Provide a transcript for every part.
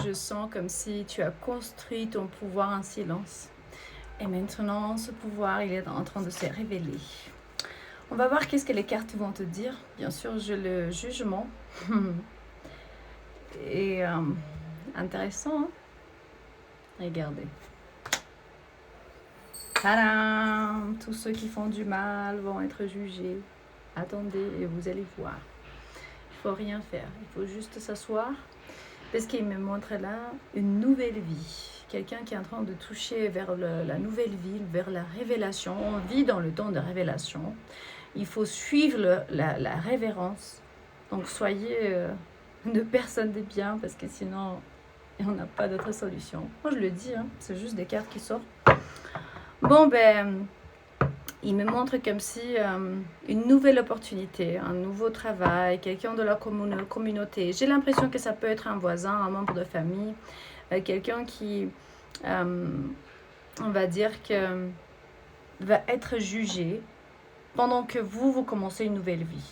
je sens comme si tu as construit ton pouvoir en silence. Et maintenant, ce pouvoir, il est en train de se révéler. On va voir qu'est-ce que les cartes vont te dire. Bien sûr, j'ai le jugement. Et intéressant, hein? Regardez. Tadam! Tous ceux qui font du mal vont être jugés. Attendez et vous allez voir. Il ne faut rien faire. Il faut juste s'asseoir. Parce qu'il me montre là une nouvelle vie. Quelqu'un qui est en train de toucher vers la nouvelle vie, vers la révélation. On vit dans le temps de révélation. Il faut suivre la révérence. Donc soyez une personne de bien parce que sinon, on n'a pas d'autre solution. Moi, je le dis, hein, c'est juste des cartes qui sortent. Bon, ben, il me montre comme si une nouvelle opportunité, un nouveau travail, quelqu'un de la communauté. J'ai l'impression que ça peut être un voisin, un membre de famille, quelqu'un qui, on va dire que va être jugé pendant que vous commencez une nouvelle vie.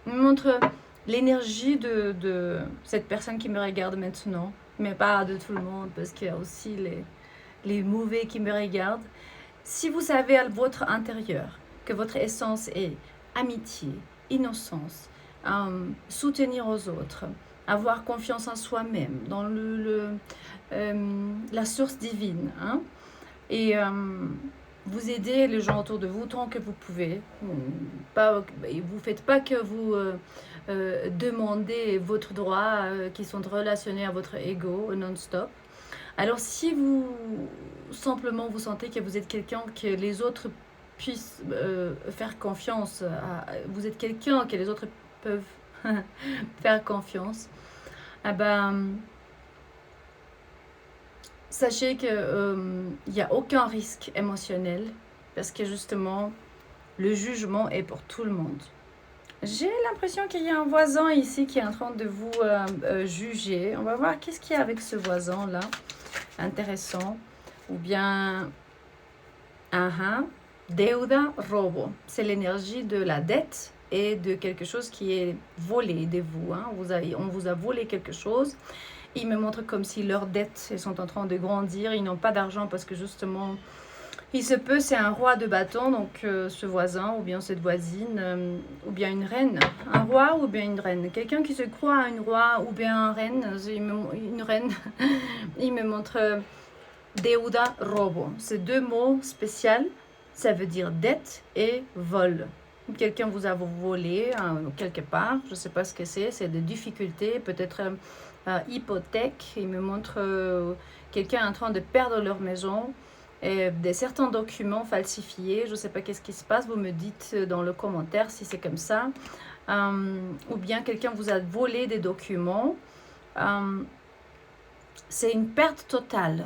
Il me montre l'énergie de cette personne qui me regarde maintenant, mais pas de tout le monde, parce qu'il y a aussi les mauvais qui me regardent. Si vous savez à votre intérieur que votre essence est amitié, innocence, soutenir aux autres, avoir confiance en soi-même, dans la source divine, hein, et vous aider les gens autour de vous tant que vous pouvez. Vous ne faites pas que vous demandez votre droit qui sont relationnés à votre ego non-stop. Alors si vous simplement vous sentez que vous êtes quelqu'un que les autres puissent faire confiance à, vous êtes quelqu'un que les autres peuvent faire confiance, eh ben, sachez que il n'y a aucun risque émotionnel parce que justement le jugement est pour tout le monde. J'ai l'impression qu'il y a un voisin ici qui est en train de vous juger. On va voir qu'est-ce qu'il y a avec ce voisin là. Intéressant. Ou bien deuda robo. C'est l'énergie de la dette et de quelque chose qui est volé de vous. Hein. On vous a volé quelque chose. Ils me montrent comme si leurs dettes sont en train de grandir. Ils n'ont pas d'argent parce que justement, il se peut, c'est un roi de bâton, donc ce voisin ou bien cette voisine, ou bien une reine. Un roi ou bien une reine. Quelqu'un qui se croit à une roi ou bien un reine, une reine. Il me montre deuda robo. Ces deux mots spéciaux, ça veut dire dette et vol. Quelqu'un vous a volé quelque part, je ne sais pas ce que c'est des difficultés, peut-être hypothèque. Il me montre quelqu'un en train de perdre leur maison, et certains documents falsifiés, je ne sais pas qu'est-ce qui se passe, vous me dites dans le commentaire si c'est comme ça, ou bien quelqu'un vous a volé des documents. C'est une perte totale.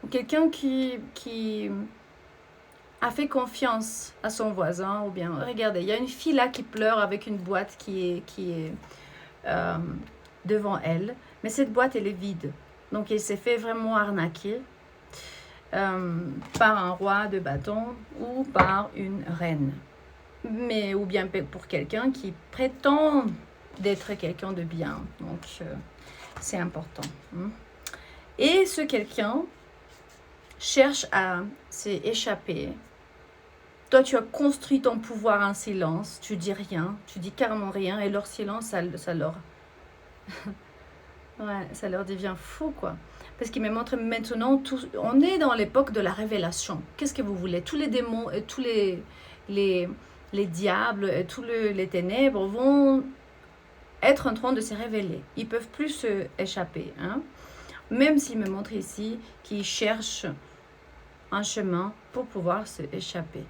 Quelqu'un qui a fait confiance à son voisin, ou bien, regardez, il y a une fille là qui pleure avec une boîte qui est devant elle, mais cette boîte, elle est vide. Donc, elle s'est fait vraiment arnaquer par un roi de bâton ou par une reine. Mais, ou bien pour quelqu'un qui prétend d'être quelqu'un de bien. Donc, c'est important. Et ce quelqu'un cherche à s'échapper. Toi, tu as construit ton pouvoir en silence. Tu dis rien, tu dis carrément rien. Et leur silence, ça leur... ouais, ça leur devient fou, quoi. Parce qu'il me montre maintenant, on est dans l'époque de la révélation. Qu'est-ce que vous voulez? Tous les démons, tous les diables, tous les ténèbres vont être en train de se révéler. Ils ne peuvent plus se échapper. Hein? Même s'il me montre ici qu'ils cherchent un chemin pour pouvoir se échapper.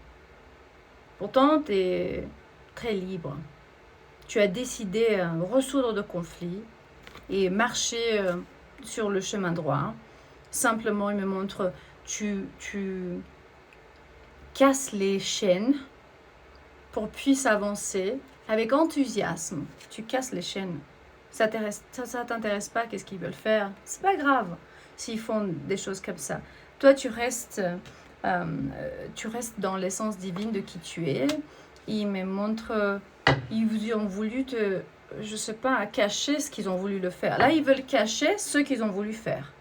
Pourtant, tu es très libre. Tu as décidé de résoudre le conflit et marcher sur le chemin droit. Simplement, il me montre, tu casses les chaînes pour puisse avancer avec enthousiasme. Tu casses les chaînes. Ça t'intéresse pas, qu'est-ce qu'ils veulent faire? C'est pas grave s'ils font des choses comme ça. Toi, tu restes dans l'essence divine de qui tu es. Ils me montrent, ils ont voulu te je sais pas, à cacher ce qu'ils ont voulu le faire. Là, ils veulent cacher ce qu'ils ont voulu faire.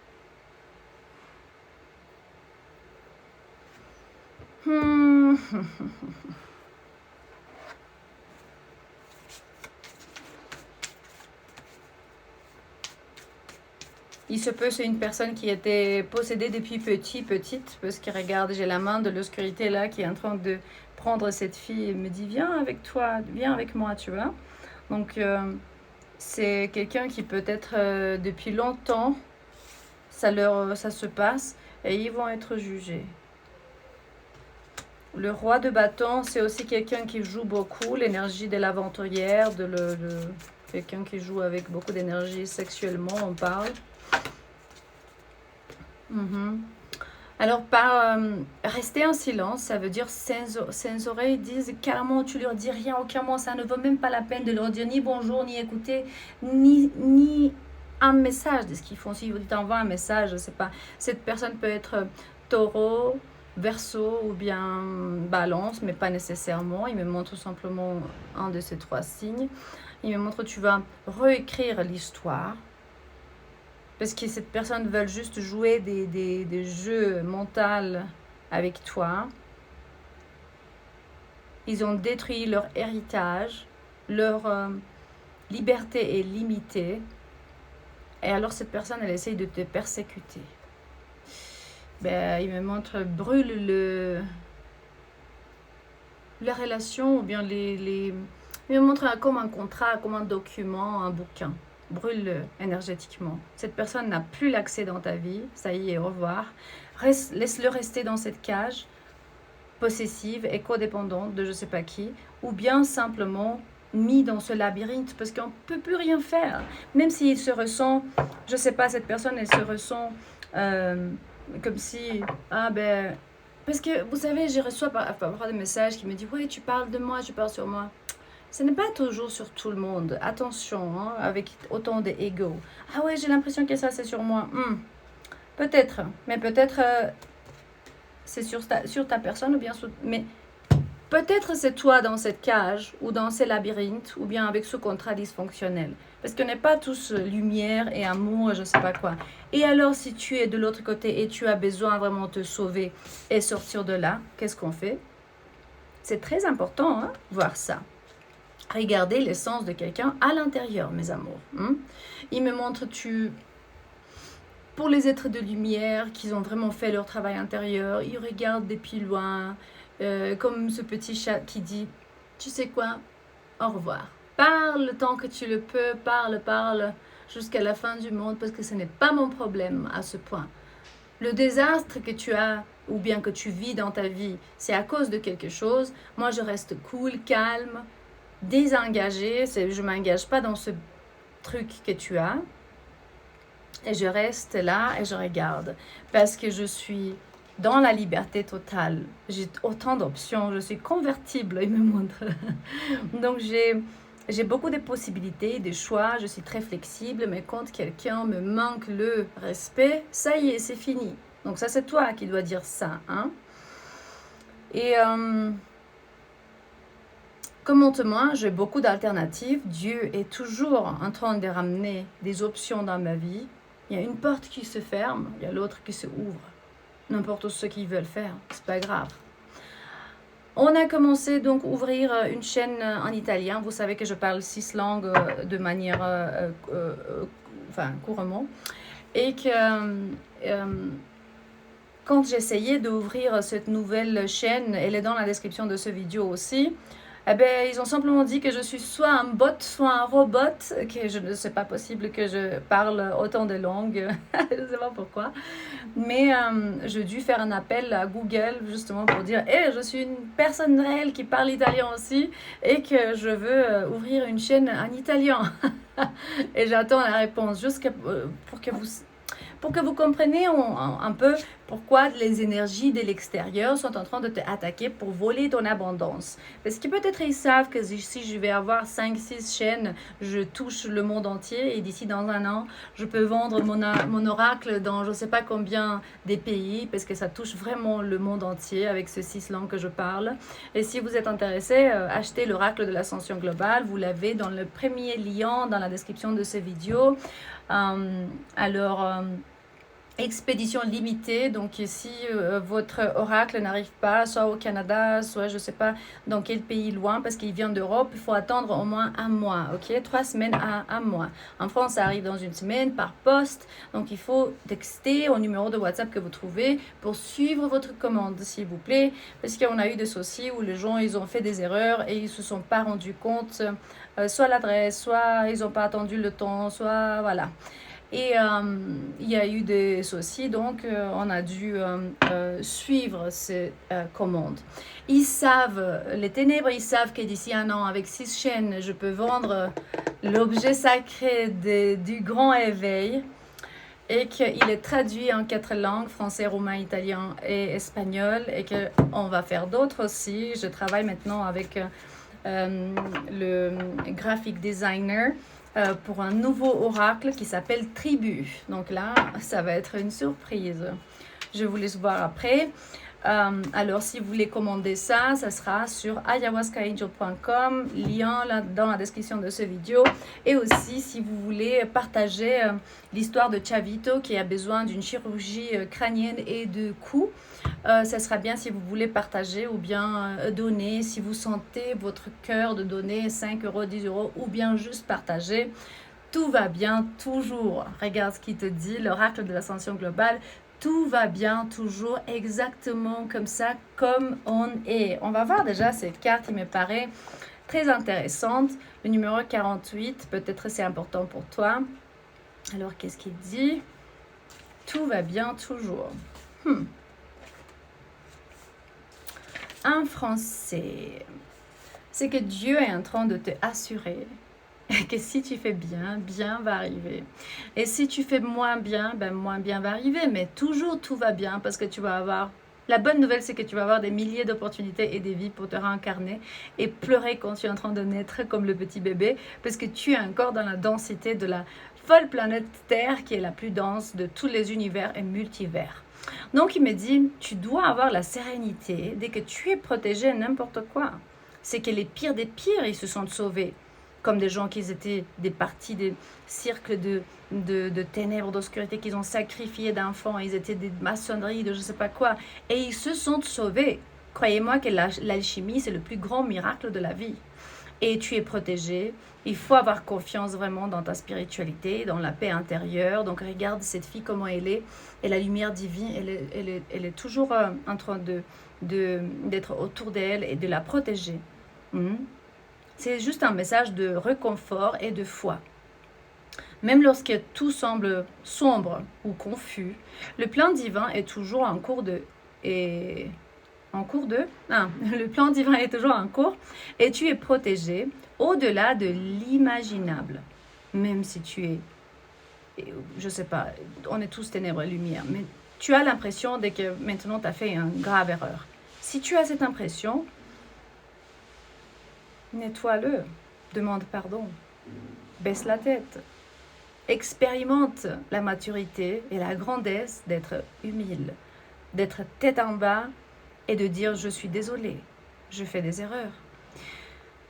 Il se peut, c'est une personne qui était possédée depuis petite, parce qu'il regarde, j'ai la main de l'obscurité là qui est en train de prendre cette fille et me dit viens avec toi, viens avec moi, tu vois. Donc c'est quelqu'un qui peut-être depuis longtemps, ça se passe et ils vont être jugés. Le roi de bâton, c'est aussi quelqu'un qui joue beaucoup, l'énergie de l'aventurière, quelqu'un qui joue avec beaucoup d'énergie sexuellement, on parle. Alors, rester en silence, ça veut dire sans oreilles disent carrément, tu leur dis rien, aucun mot, ça ne vaut même pas la peine de leur dire ni bonjour, ni écouter, ni un message de ce qu'ils font. Si vous t'envoient un message, je sais pas, cette personne peut être taureau, verseau ou bien balance, mais pas nécessairement. Il me montre simplement un de ces 3 signes. Il me montre tu vas réécrire l'histoire. Parce que cette personne veut juste jouer des jeux mentaux avec toi. Ils ont détruit leur héritage. Leur liberté est limitée. Et alors cette personne, elle essaye de te persécuter. Il me montre brûle la relation ou bien il me montre comme un contrat, comme un document, un bouquin. Brûle énergétiquement. Cette personne n'a plus l'accès dans ta vie. Ça y est, au revoir. Laisse-le rester dans cette cage possessive et codépendante de je sais pas qui, ou bien simplement mis dans ce labyrinthe parce qu'on ne peut plus rien faire. Même s'il se ressent, je sais pas, cette personne, elle se ressent comme si, parce que vous savez, j'ai reçu parfois des messages qui me disent, ouais, tu parles de moi, tu parles sur moi. Ce n'est pas toujours sur tout le monde. Attention, hein, avec autant d'ego. Ah ouais, j'ai l'impression que ça, c'est sur moi. Peut-être, mais peut-être c'est sur ta personne ou bien sur... Mais peut-être c'est toi dans cette cage ou dans ces labyrinthes ou bien avec ce contrat dysfonctionnel. Parce qu'on n'est pas tous lumière et amour, je ne sais pas quoi. Et alors, si tu es de l'autre côté et tu as besoin vraiment de te sauver et sortir de là, qu'est-ce qu'on fait? C'est très important, hein, voir ça. Regardez l'essence de quelqu'un à l'intérieur, mes amours. Il me montre, pour les êtres de lumière, qu'ils ont vraiment fait leur travail intérieur, ils regardent depuis loin, comme ce petit chat qui dit, tu sais quoi, au revoir. Parle tant que tu le peux, parle jusqu'à la fin du monde, parce que ce n'est pas mon problème à ce point. Le désastre que tu as, ou bien que tu vis dans ta vie, c'est à cause de quelque chose. Moi, je reste cool, calme, désengagée, je ne m'engage pas dans ce truc que tu as et je reste là et je regarde parce que je suis dans la liberté totale, j'ai autant d'options, je suis convertible, il me montre. Donc j'ai beaucoup de possibilités, des choix, je suis très flexible, mais quand quelqu'un me manque le respect, ça y est, c'est fini. Donc ça, c'est toi qui dois dire ça, hein. Et commente-moi, j'ai beaucoup d'alternatives. Dieu est toujours en train de ramener des options dans ma vie. Il y a une porte qui se ferme, il y a l'autre qui se ouvre. N'importe ce qu'ils veulent faire, c'est pas grave. On a commencé donc à ouvrir une chaîne en italien. Vous savez que je parle 6 langues de manière couramment. Et que quand j'essayais d'ouvrir cette nouvelle chaîne, elle est dans la description de ce vidéo aussi, ils ont simplement dit que je suis soit un bot, soit un robot, que je ne sais pas possible que je parle autant de langues, je ne sais pas pourquoi. Mais j'ai dû faire un appel à Google justement pour dire je suis une personne réelle qui parle italien aussi et que je veux ouvrir une chaîne en italien. Et j'attends la réponse pour que vous compreniez un peu pourquoi les énergies de l'extérieur sont en train de t'attaquer pour voler ton abondance. Parce que peut-être ils savent que si je vais avoir 5-6 chaînes, je touche le monde entier et d'ici dans un an, je peux vendre mon oracle dans je ne sais pas combien des pays parce que ça touche vraiment le monde entier avec ce 6 langues que je parle. Et si vous êtes intéressé, achetez l'oracle de l'ascension globale. Vous l'avez dans le premier lien dans la description de cette vidéo. Expédition limitée, donc si votre oracle n'arrive pas, soit au Canada, soit je ne sais pas dans quel pays loin, parce qu'il vient d'Europe, il faut attendre au moins un mois, ok, 3 semaines à un mois. En France, ça arrive dans une semaine par poste, donc il faut texter au numéro de WhatsApp que vous trouvez pour suivre votre commande, s'il vous plaît, parce qu'on a eu des soucis où les gens, ils ont fait des erreurs et ils ne se sont pas rendus compte, soit l'adresse, soit ils n'ont pas attendu le temps, soit voilà. Et il y a eu des soucis, donc on a dû suivre ces commandes. Ils savent, les ténèbres, ils savent que d'ici un an, avec 6 chaînes, je peux vendre l'objet sacré du grand éveil et qu'il est traduit en 4 langues, français, roumain, italien et espagnol, et qu'on va faire d'autres aussi. Je travaille maintenant avec le graphic designer pour un nouveau oracle qui s'appelle Tribu. Donc là, ça va être une surprise. Je vous laisse voir après. Alors, si vous voulez commander ça, ça sera sur ayahuascaangel.com, lien là dans la description de cette vidéo. Et aussi, si vous voulez partager l'histoire de Chavito qui a besoin d'une chirurgie crânienne et de cou, ça sera bien si vous voulez partager ou bien donner, si vous sentez votre cœur de donner 5 €, 10 € ou bien juste partager. Tout va bien toujours. Regarde ce qu'il te dit, l'oracle de l'ascension globale. Tout va bien toujours exactement comme ça, comme on est. On va voir déjà cette carte, il me paraît très intéressante. Le numéro 48, peut-être c'est important pour toi. Alors, qu'est-ce qu'il dit? Tout va bien toujours. En français, c'est que Dieu est en train de te assurer que si tu fais bien, bien va arriver. Et si tu fais moins bien, ben moins bien va arriver. Mais toujours tout va bien parce que tu vas avoir... La bonne nouvelle, c'est que tu vas avoir des milliers d'opportunités et des vies pour te réincarner et pleurer quand tu es en train de naître comme le petit bébé parce que tu es encore dans la densité de la folle planète Terre qui est la plus dense de tous les univers et multivers. Donc, il me dit, tu dois avoir la sérénité dès que tu es protégé n'importe quoi. C'est que les pires des pires, ils se sont sauvés. Comme des gens qui étaient des parties des cercles de ténèbres, d'obscurité, qu'ils ont sacrifié d'enfants, ils étaient des maçonneries, de je ne sais pas quoi, et ils se sont sauvés. Croyez-moi que l'alchimie, c'est le plus grand miracle de la vie. Et tu es protégé, il faut avoir confiance vraiment dans ta spiritualité, dans la paix intérieure. Donc regarde cette fille, comment elle est, et la lumière divine, elle est toujours en train d'être autour d'elle et de la protéger. C'est juste un message de réconfort et de foi. Même lorsque tout semble sombre ou confus, le plan divin est toujours en cours le plan divin est toujours en cours et tu es protégé au-delà de l'imaginable. Même si tu es, je sais pas, on est tous ténèbres et lumière, mais tu as l'impression dès que maintenant tu as fait une grave erreur. Si tu as cette impression, nettoie-le, demande pardon, baisse la tête, expérimente la maturité et la grandesse d'être humble, d'être tête en bas et de dire je suis désolé, je fais des erreurs.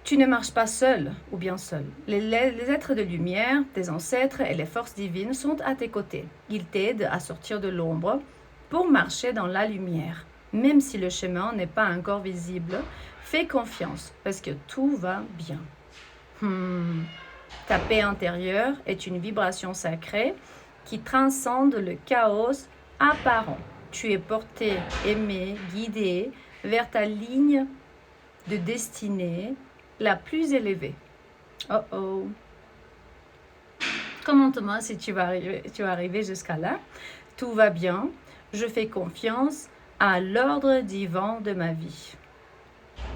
Tu ne marches pas seul ou bien seul. Les êtres de lumière, tes ancêtres et les forces divines sont à tes côtés. Ils t'aident à sortir de l'ombre pour marcher dans la lumière. Même si le chemin n'est pas encore visible, fais confiance parce que tout va bien. Ta paix intérieure est une vibration sacrée qui transcende le chaos apparent. Tu es porté, aimé, guidé vers ta ligne de destinée la plus élevée. Commente-moi si tu vas arriver jusqu'à là. Tout va bien. Je fais confiance à l'ordre divin de ma vie.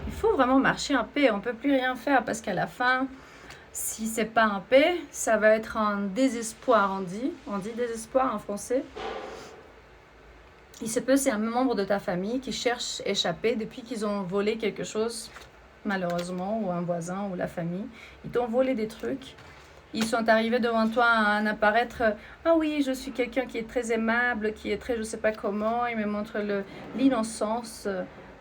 Il faut vraiment marcher en paix. On ne peut plus rien faire parce qu'à la fin, Si c'est pas un paix, ça va être un désespoir, on dit désespoir en français. Il se peut c'est un membre de ta famille qui cherche à échapper depuis qu'ils ont volé quelque chose, malheureusement, ou un voisin ou la famille. Ils t'ont volé des trucs. Ils sont arrivés devant toi à en apparaître. Ah oui, je suis quelqu'un qui est très aimable, qui est très je sais pas comment. Il me montre l'innocence,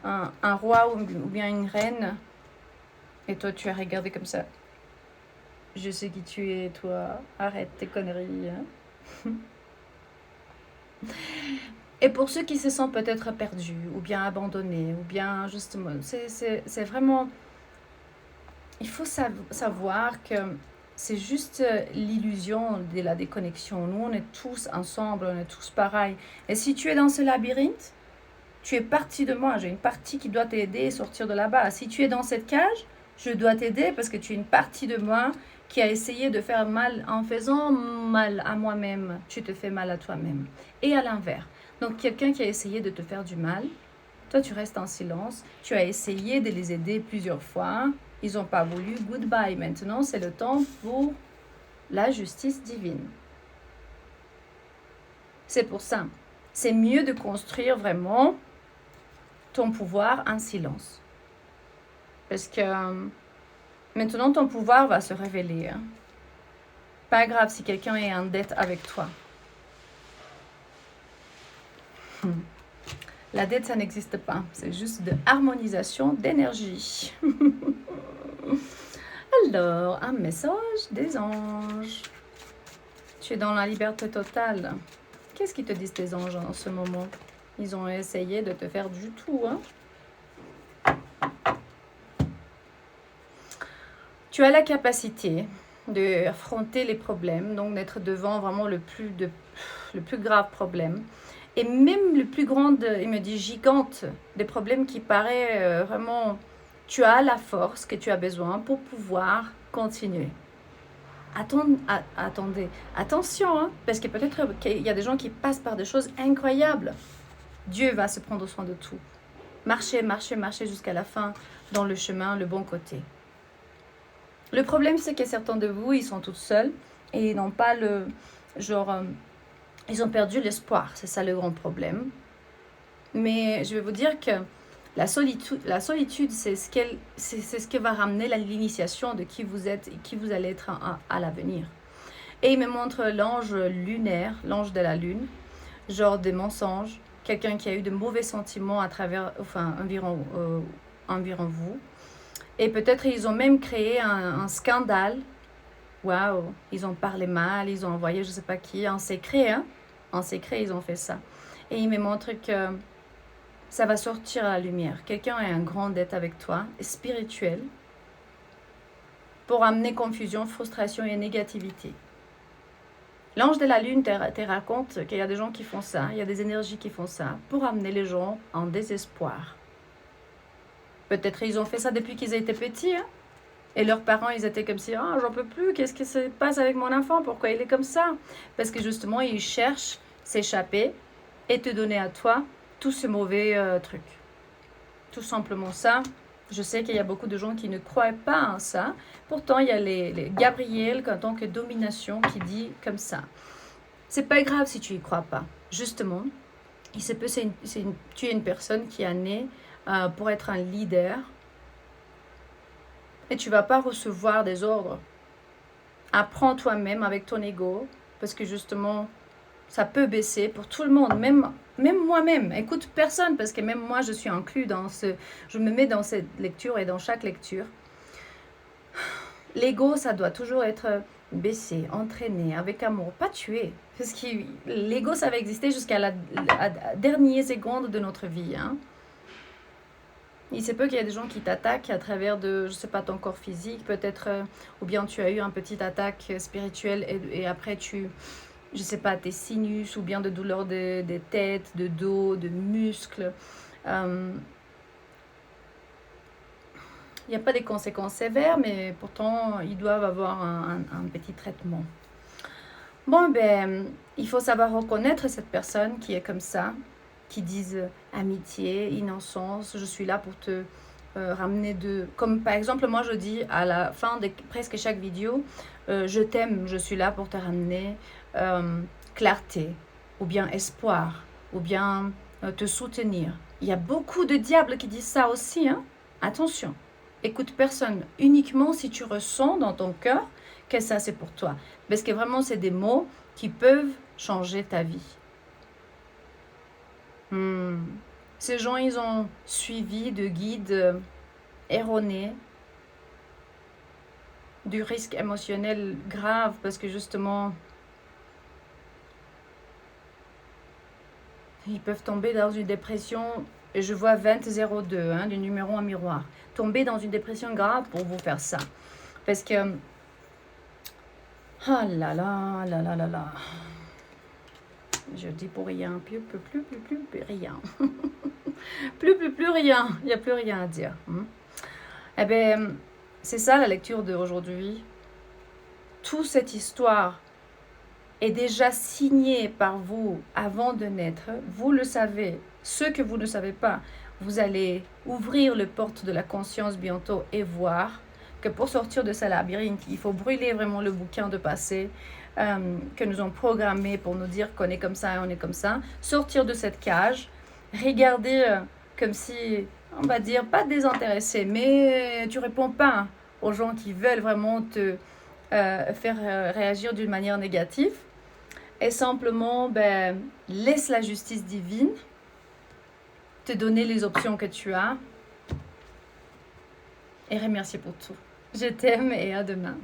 un roi ou bien une reine. Et toi, tu as regardé comme ça. Je sais qui tu es, toi. Arrête tes conneries. Hein. Et pour ceux qui se sentent peut-être perdus, ou bien abandonnés, ou bien justement, c'est vraiment... Il faut savoir que c'est juste l'illusion de la déconnexion. Nous, on est tous ensemble, on est tous pareils. Et si tu es dans ce labyrinthe, tu es partie de moi. J'ai une partie qui doit t'aider à sortir de là-bas. Si tu es dans cette cage, je dois t'aider parce que tu es une partie de moi qui a essayé de faire mal en faisant mal à moi-même. Tu te fais mal à toi-même. Et à l'inverse. Donc, quelqu'un qui a essayé de te faire du mal, toi, tu restes en silence. Tu as essayé de les aider plusieurs fois. Ils n'ont pas voulu. Goodbye. Maintenant, c'est le temps pour la justice divine. C'est pour ça. C'est mieux de construire vraiment ton pouvoir en silence. Parce que maintenant, ton pouvoir va se révéler. Hein. Pas grave si quelqu'un est en dette avec toi. La dette, ça n'existe pas. C'est juste de harmonisation d'énergie. Alors, un message des anges. Tu es dans la liberté totale. Qu'est-ce qu'ils te disent tes anges en ce moment? Ils ont essayé de te faire du tout. Hein? Tu as la capacité d'affronter les problèmes, donc d'être devant vraiment le plus grave problème. Et même le plus grand, il me dit gigante, des problèmes qui paraît vraiment... Tu as la force que tu as besoin pour pouvoir continuer. Attendez, attention, hein, parce que peut-être qu'il y a des gens qui passent par des choses incroyables. Dieu va se prendre soin de tout. Marchez jusqu'à la fin dans le chemin, le bon côté. Le problème, c'est que certains de vous, ils sont tous seuls et ils n'ont pas le... ils ont perdu l'espoir. C'est ça le grand problème. Mais je vais vous dire que la solitude, c'est ce que va ramener l'initiation de qui vous êtes et qui vous allez être à l'avenir. Et il me montre l'ange lunaire, l'ange de la lune, genre des mensonges, quelqu'un qui a eu de mauvais sentiments à travers, environ vous. Et peut-être ils ont même créé un scandale. Waouh, ils ont parlé mal, ils ont envoyé je ne sais pas qui, en secret, hein. En secret, ils ont fait ça. Et il me montre que ça va sortir à la lumière. Quelqu'un a un grand dette avec toi, spirituel, pour amener confusion, frustration et négativité. L'ange de la lune te raconte qu'il y a des gens qui font ça, il y a des énergies qui font ça, pour amener les gens en désespoir. Peut-être ils ont fait ça depuis qu'ils étaient petits, hein? Et leurs parents, ils étaient comme si, ah, j'en peux plus, qu'est-ce qui se passe avec mon enfant, pourquoi il est comme ça? Parce que justement, ils cherchent s'échapper et te donner à toi tout ce mauvais truc. Tout simplement ça. Je sais qu'il y a beaucoup de gens qui ne croient pas en ça. Pourtant, il y a les Gabriel en tant que domination qui dit comme ça. C'est pas grave si tu y crois pas. Justement, il se peut, tu es une personne qui est née pour être un leader. Et tu ne vas pas recevoir des ordres. Apprends toi-même avec ton ego, parce que justement, ça peut baisser pour tout le monde, même moi-même. Écoute personne, parce que même moi, je suis inclus dans je me mets dans cette lecture et dans chaque lecture. L'ego, ça doit toujours être baissé, entraîné, avec amour, pas tué. Parce que l'ego, ça va exister jusqu'à la dernière seconde de notre vie, hein. Il se peut qu'il y ait des gens qui t'attaquent à travers de, je sais pas, ton corps physique, peut-être, ou bien tu as eu un petit attaque spirituelle et après tu, je sais pas, tes sinus ou bien de douleurs de tête, de dos, de muscles. Il n'y a pas des conséquences sévères, mais pourtant, ils doivent avoir un petit traitement. Bon, il faut savoir reconnaître cette personne qui est comme ça, qui disent amitié, innocence, je suis là pour te ramener de... Comme par exemple, moi je dis à la fin de presque chaque vidéo, je t'aime, je suis là pour te ramener clarté, ou bien espoir, ou bien te soutenir. Il y a beaucoup de diables qui disent ça aussi, hein. Attention, écoute personne, uniquement si tu ressens dans ton cœur que ça c'est pour toi. Parce que vraiment c'est des mots qui peuvent changer ta vie. Ces gens, ils ont suivi de guides erronés, du risque émotionnel grave parce que justement, ils peuvent tomber dans une dépression. Je vois 2002, hein, du numéro en miroir. Tomber dans une dépression grave pour vous faire ça. Parce que... Ah là là, là là là là. Je dis pour rien, plus rien. plus rien. Il n'y a plus rien à dire. Eh bien, c'est ça la lecture d'aujourd'hui. Toute cette histoire est déjà signée par vous avant de naître. Vous le savez. Ce que vous ne savez pas, vous allez ouvrir les portes de la conscience bientôt et voir que pour sortir de ce labyrinthe, il faut brûler vraiment le bouquin de passé que nous ont programmé pour nous dire qu'on est comme ça et on est comme ça. Sortir de cette cage, regarder comme si, on va dire, pas désintéressé, mais tu réponds pas aux gens qui veulent vraiment te faire réagir d'une manière négative. Et simplement, laisse la justice divine te donner les options que tu as et remercier pour tout. Je t'aime et à demain.